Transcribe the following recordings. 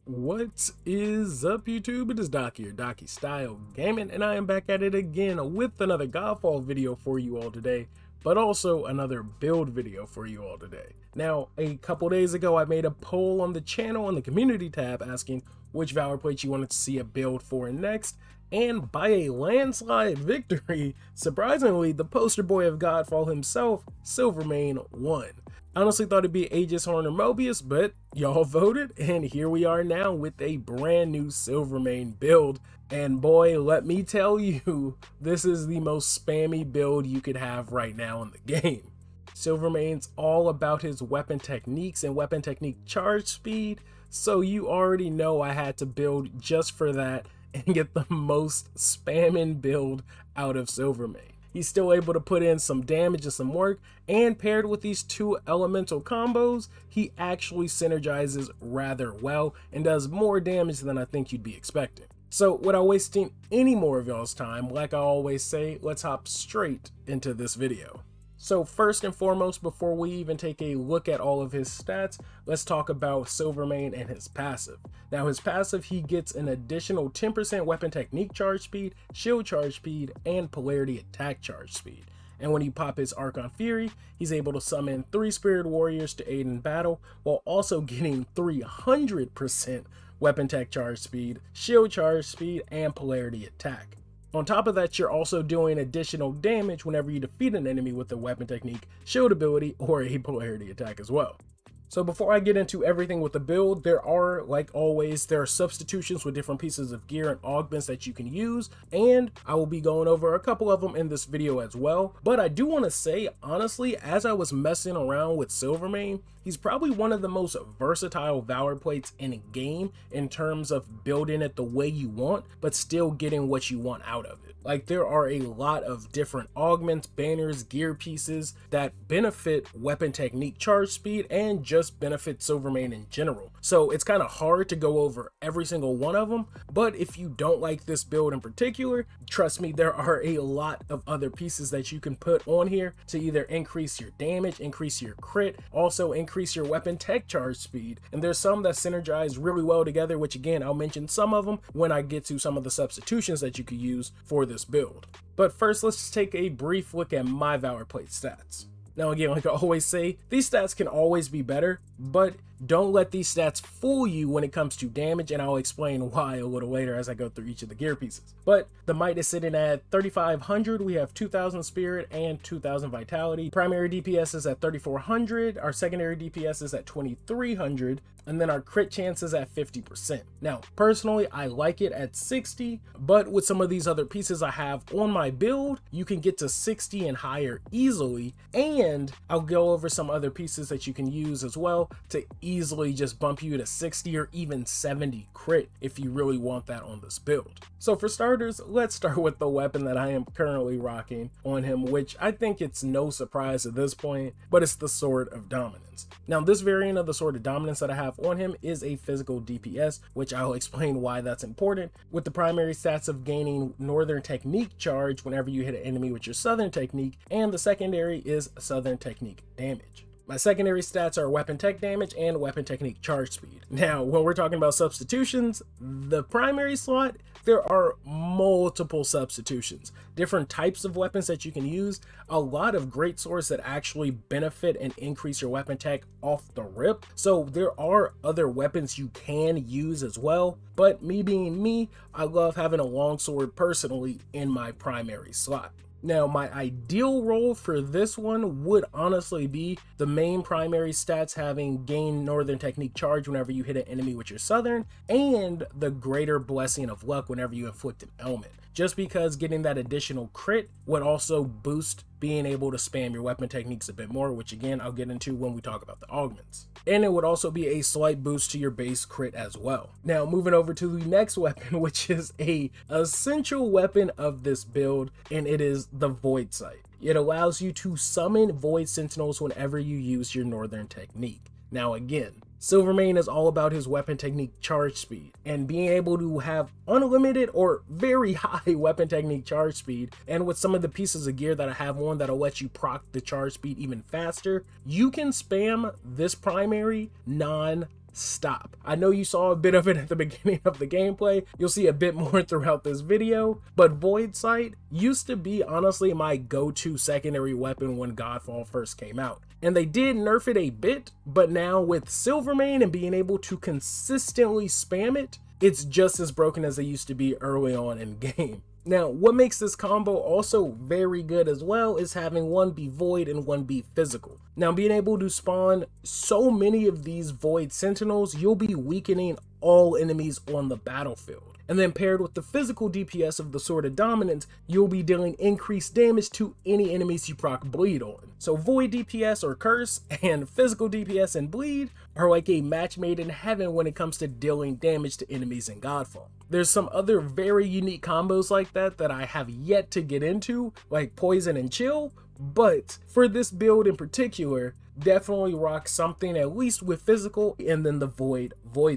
What is up, YouTube? It is Doc here, Docky Style Gaming, and I am back at it again with another GodFall video for you all today, but also another build video for you all today. Now, a couple days ago, I made a poll on the channel on the community tab asking which Valorplate you wanted to see a build for next, and by a landslide victory, surprisingly, the poster boy of GodFall himself, Silvermane, won. I honestly thought it'd be Aegis Horn or Mobius, but y'all voted, and here we are now with a brand new Silvermane build. And boy, let me tell you, this is the most spammy build you could have right now in the game. Silvermane's all about his weapon techniques and weapon technique charge speed, so you already know I had to build just for that and get the most spamming build out of Silvermane. He's still able to put in some damage and some work, and paired with these two elemental combos, he actually synergizes rather well and does more damage than I think you'd be expecting. So without wasting any more of y'all's time, like I always say, let's hop straight into this video. So first and foremost, before we even take a look at all of his stats, let's talk about Silvermane and his passive. Now his passive, he gets an additional 10% weapon technique charge speed, shield charge speed, and polarity attack charge speed. And when you pop his Archon Fury, he's able to summon 3 Spirit Warriors to aid in battle, while also getting 300% weapon tech charge speed, shield charge speed, and polarity attack. On top of that, you're also doing additional damage whenever you defeat an enemy with a weapon technique, shield ability, or a polarity attack as well. So before I get into everything with the build, there are substitutions with different pieces of gear and augments that you can use, and I will be going over a couple of them in this video as well. But I do want to say, honestly, as I was messing around with Silvermane, he's probably one of the most versatile Valorplates in a game in terms of building it the way you want, but still getting what you want out of it. Like, there are a lot of different augments, banners, gear pieces that benefit weapon technique charge speed and just benefit Silvermane in general. So it's kind of hard to go over every single one of them, but if you don't like this build in particular, trust me, there are a lot of other pieces that you can put on here to either increase your damage, increase your crit, also increase your weapon tech charge speed. And there's some that synergize really well together, which again, I'll mention some of them when I get to some of the substitutions that you could use for this build. But first, let's take a brief look at my Valorplate stats. Now again, like I always say, these stats can always be better, but don't let these stats fool you when it comes to damage, and I'll explain why a little later as I go through each of the gear pieces. But the might is sitting at 3,500, we have 2,000 spirit and 2,000 vitality. Primary DPS is at 3,400, our secondary DPS is at 2,300, and then our crit chance is at 50%. Now, personally, I like it at 60, but with some of these other pieces I have on my build, you can get to 60 and higher easily, and I'll go over some other pieces that you can use as well to easily just bump you to 60 or even 70 crit if you really want that on this build. So for starters, let's start with the weapon that I am currently rocking on him, which I think it's no surprise at this point, but it's the Sword of Dominance. Now this variant of the Sword of Dominance that I have on him is a physical DPS, which I'll explain why that's important, with the primary stats of gaining Northern Technique charge whenever you hit an enemy with your Southern Technique, and the secondary is Southern Technique damage. My secondary stats are weapon tech damage and weapon technique charge speed. Now, when we're talking about substitutions, the primary slot, there are multiple substitutions, different types of weapons that you can use, a lot of great swords that actually benefit and increase your weapon tech off the rip. So there are other weapons you can use as well, but me being me, I love having a longsword personally in my primary slot. Now, my ideal role for this one would honestly be the main primary stats having gain Northern Technique charge whenever you hit an enemy with your Southern, and the greater blessing of luck whenever you inflict an ailment. Just because getting that additional crit would also boost being able to spam your weapon techniques a bit more, which again, I'll get into when we talk about the augments. And it would also be a slight boost to your base crit as well. Now, moving over to the next weapon, which is a essential weapon of this build, and it is the Void Sight. It allows you to summon Void Sentinels whenever you use your Northern Technique. Now again, Silvermane is all about his weapon technique charge speed, and being able to have unlimited or very high weapon technique charge speed, and with some of the pieces of gear that I have on that'll let you proc the charge speed even faster, you can spam this primary non stop. I know you saw a bit of it at the beginning of the gameplay. You'll see a bit more throughout this video, but Void Sight used to be honestly my go-to secondary weapon when GodFall first came out. And they did nerf it a bit, but now with Silvermane and being able to consistently spam it, it's just as broken as they used to be early on in game. Now, what makes this combo also very good as well is having one be void and one be physical. Now, being able to spawn so many of these void sentinels, you'll be weakening all enemies on the battlefield. And then paired with the physical DPS of the Sword of Dominance, you'll be dealing increased damage to any enemies you proc bleed on. So void DPS or curse and physical DPS and bleed are like a match made in heaven when it comes to dealing damage to enemies in GodFall. There's some other very unique combos like that I have yet to get into, like Poison and Chill, but for this build in particular, definitely rock something at least with physical and then the Void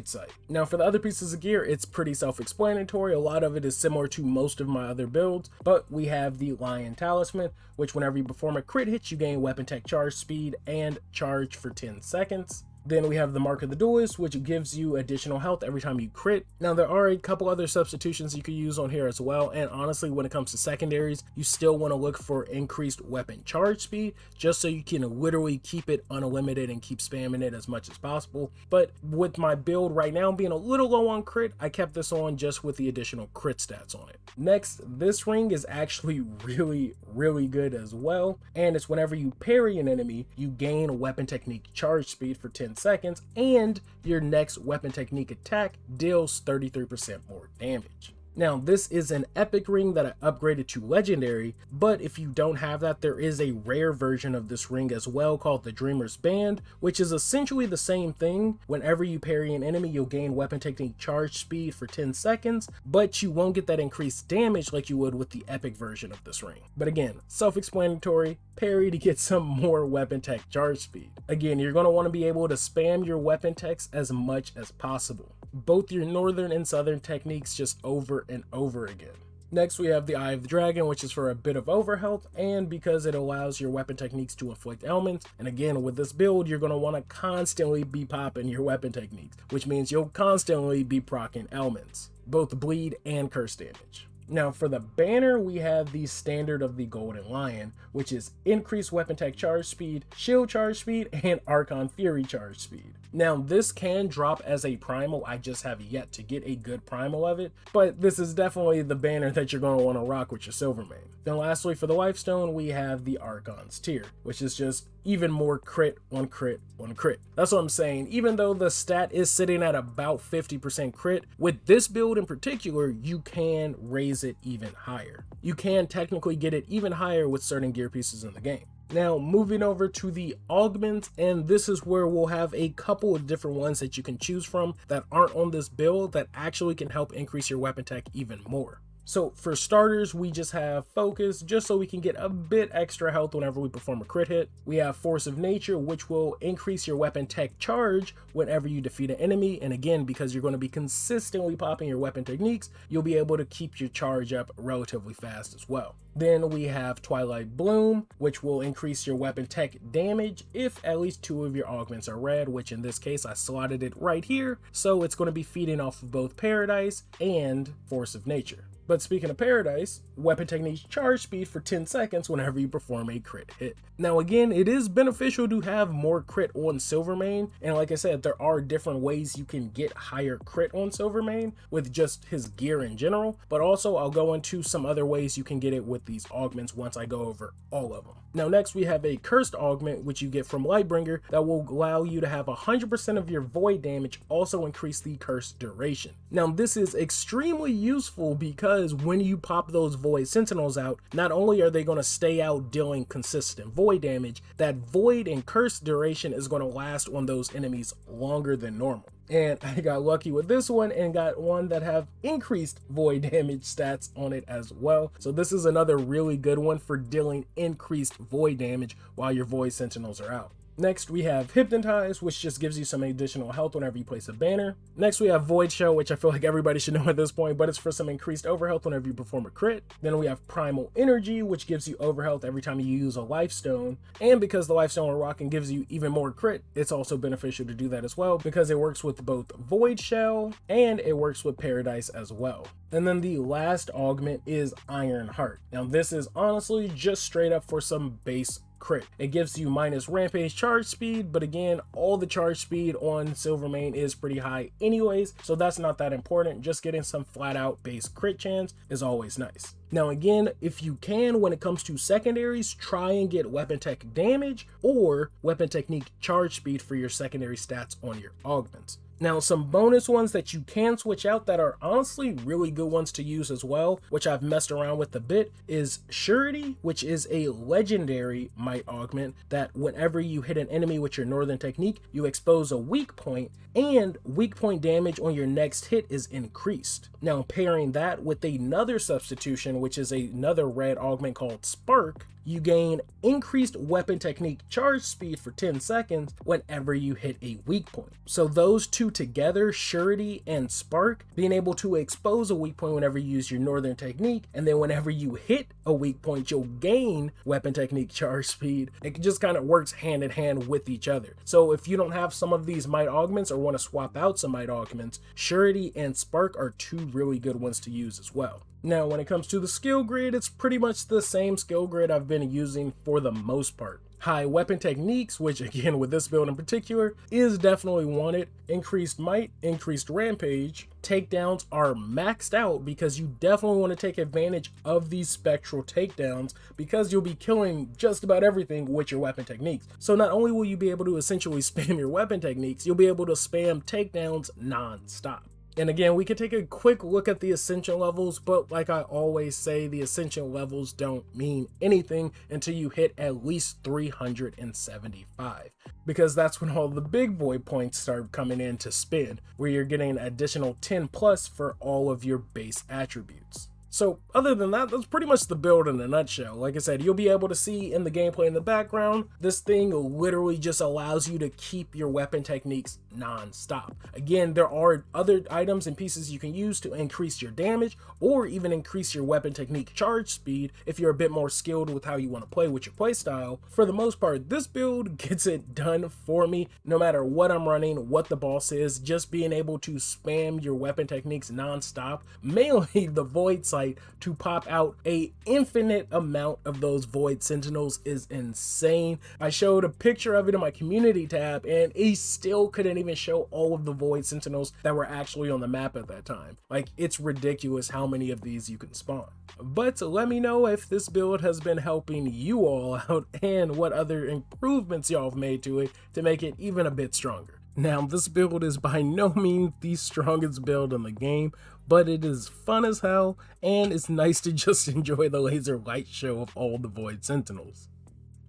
Sight. Now for the other pieces of gear, it's pretty self-explanatory. A lot of it is similar to most of my other builds, but we have the Lion Talisman, which whenever you perform a crit hit, you gain weapon tech charge speed and charge for 10 seconds. Then we have the Mark of the Duelist, which gives you additional health every time you crit. Now there are a couple other substitutions you could use on here as well, and honestly when it comes to secondaries, you still want to look for increased weapon charge speed, just so you can literally keep it unlimited and keep spamming it as much as possible. But with my build right now being a little low on crit, I kept this on just with the additional crit stats on it. Next, this ring is actually really good as well, and it's whenever you parry an enemy, you gain weapon technique charge speed for 10 seconds, and your next weapon technique attack deals 33% more damage. Now this is an epic ring that I upgraded to legendary, but if you don't have that, there is a rare version of this ring as well called the Dreamer's Band, which is essentially the same thing. Whenever you parry an enemy, you'll gain weapon technique charge speed for 10 seconds, but you won't get that increased damage like you would with the epic version of this ring. But again, self-explanatory, parry to get some more weapon tech charge speed. Again, you're going to want to be able to spam your weapon techs as much as possible. Both your northern and southern techniques just over and over again. Next, we have the Eye of the Dragon, which is for a bit of overhealth and because it allows your weapon techniques to inflict ailments. And again, with this build, you're going to want to constantly be popping your weapon techniques, which means you'll constantly be proccing ailments, both bleed and curse damage. Now for the banner, we have the standard of the Golden Lion, which is increased weapon tech charge speed, shield charge speed, and Archon Fury charge speed. Now this can drop as a primal, I just have yet to get a good primal of it, but this is definitely the banner that you're going to want to rock with your Silvermane. Then lastly for the Lifestone, we have the Archon's Tear, which is just even more crit on crit on crit. That's what I'm saying. Even though the stat is sitting at about 50% crit, with this build in particular, you can raise it even higher. You can technically get it even higher with certain gear pieces in the game. Now moving over to the Augment, and this is where we'll have a couple of different ones that you can choose from that aren't on this build that actually can help increase your weapon tech even more. So for starters, we just have Focus, just so we can get a bit extra health whenever we perform a crit hit. We have Force of Nature, which will increase your weapon tech charge whenever you defeat an enemy. And again, because you're going to be consistently popping your weapon techniques, you'll be able to keep your charge up relatively fast as well. Then we have Twilight Bloom, which will increase your weapon tech damage if at least 2 of your augments are red, which in this case I slotted it right here. So it's going to be feeding off of both Paradise and Force of Nature. But speaking of Paradise, weapon technique charge speed for 10 seconds whenever you perform a crit hit. Now again, it is beneficial to have more crit on Silvermane, and like I said, there are different ways you can get higher crit on Silvermane with just his gear in general, but also I'll go into some other ways you can get it with these augments once I go over all of them. Now next we have a cursed augment, which you get from Lightbringer, that will allow you to have 100% of your void damage also increase the curse duration. Now this is extremely useful because when you pop those void sentinels out, not only are they going to stay out dealing consistent void damage, that void and curse duration is going to last on those enemies longer than normal. And I got lucky with this one and got one that have increased void damage stats on it as well. So this is another really good one for dealing increased void damage while your void sentinels are out. Next, we have Hypnotize, which just gives you some additional health whenever you place a banner. Next, we have Void Shell, which I feel like everybody should know at this point, but it's for some increased overhealth whenever you perform a crit. Then we have Primal Energy, which gives you overhealth every time you use a Life Stone. And because the Life Stone we're rocking gives you even more crit, it's also beneficial to do that as well, because it works with both Void Shell and it works with Paradise as well. And then the last augment is Iron Heart. Now this is honestly just straight up for some base crit. It gives you minus rampage charge speed, but again, all the charge speed on Silvermane is pretty high anyways, so that's not that important. Just getting some flat out base crit chance is always nice. Now again, if you can, when it comes to secondaries, try and get weapon tech damage or weapon technique charge speed for your secondary stats on your augments. Now, some bonus ones that you can switch out that are honestly really good ones to use as well, which I've messed around with a bit, is Surety, which is a legendary might augment that whenever you hit an enemy with your northern technique, you expose a weak point, and weak point damage on your next hit is increased. Now, pairing that with another substitution, which is another red augment called Spark, you gain increased weapon technique charge speed for 10 seconds whenever you hit a weak point. So those two together, Surety and Spark, being able to expose a weak point whenever you use your northern technique, and then whenever you hit a weak point, you'll gain weapon technique charge speed. It just kind of works hand in hand with each other. So if you don't have some of these might augments or want to swap out some might augments, Surety and Spark are two really good ones to use as well. Now, when it comes to the skill grid, it's pretty much the same skill grid I've been using for the most part. High weapon techniques, which again with this build in particular, is definitely wanted. Increased might, increased rampage. Takedowns are maxed out because you definitely want to take advantage of these spectral takedowns because you'll be killing just about everything with your weapon techniques. So not only will you be able to essentially spam your weapon techniques, you'll be able to spam takedowns non-stop. And again, we could take a quick look at the ascension levels, but like I always say, the ascension levels don't mean anything until you hit at least 375, because that's when all the big boy points start coming in to spin, where you're getting an additional 10 plus for all of your base attributes. So other than that, that's pretty much the build in a nutshell. Like I said, you'll be able to see in the gameplay in the background, this thing literally just allows you to keep your weapon techniques non-stop. Again, there are other items and pieces you can use to increase your damage or even increase your weapon technique charge speed if you're a bit more skilled with how you want to play with your playstyle. For the most part, this build gets it done for me no matter what I'm running, what the boss is. Just being able to spam your weapon techniques non-stop, mainly the Void Sight, to pop out a infinite amount of those Void Sentinels is insane. I showed a picture of it in my community tab and it still couldn't even show all of the Void Sentinels that were actually on the map at that time. Like, it's ridiculous how many of these you can spawn. But let me know if this build has been helping you all out and what other improvements y'all have made to it to make it even a bit stronger. Now, this build is by no means the strongest build in the game, but it is fun as hell, and it's nice to just enjoy the laser light show of all the Void Sentinels.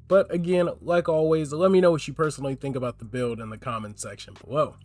But again, like always, let me know what you personally think about the build in the comment section below.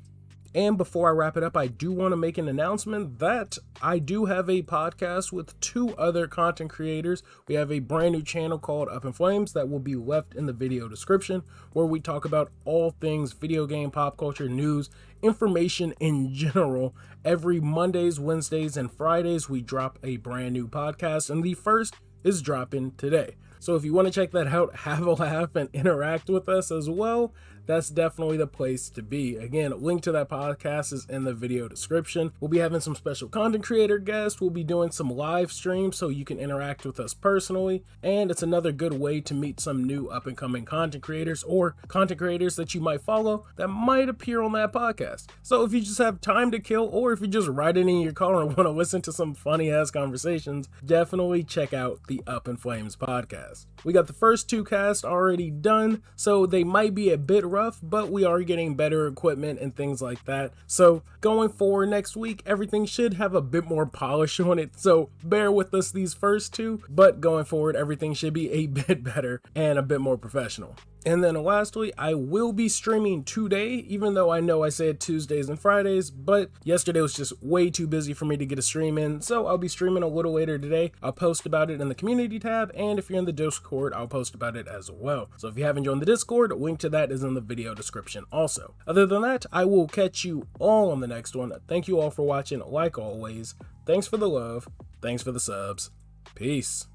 And before I wrap it up, I do want to make an announcement that I do have a podcast with two other content creators. We have a brand new channel called Up in Flames that will be left in the video description, where we talk about all things video game, pop culture, news, information in general. Every Mondays, Wednesdays, and Fridays, we drop a brand new podcast, and the first is dropping today. So if you want to check that out, have a laugh, and interact with us as well, that's definitely the place to be. Again, a link to that podcast is in the video description. We'll be having some special content creator guests. We'll be doing some live streams so you can interact with us personally. And it's another good way to meet some new up and coming content creators or content creators that you might follow that might appear on that podcast. So if you just have time to kill, or if you're just riding in your car and want to listen to some funny ass conversations, definitely check out the Up in Flames podcast. We got the first two casts already done, so they might be a bit rough, but we are getting better equipment and things like that. So going forward next week, everything should have a bit more polish on it. So bear with us these first two, but going forward, everything should be a bit better and a bit more professional. And then lastly, I will be streaming today, even though I know I said Tuesdays and Fridays, but yesterday was just way too busy for me to get a stream in, so I'll be streaming a little later today. I'll post about it in the community tab, and if you're in the Discord, I'll post about it as well. So if you haven't joined the Discord, a link to that is in the video description also. Other than that, I will catch you all on the next one. Thank you all for watching, like always. Thanks for the love, thanks for the subs, peace.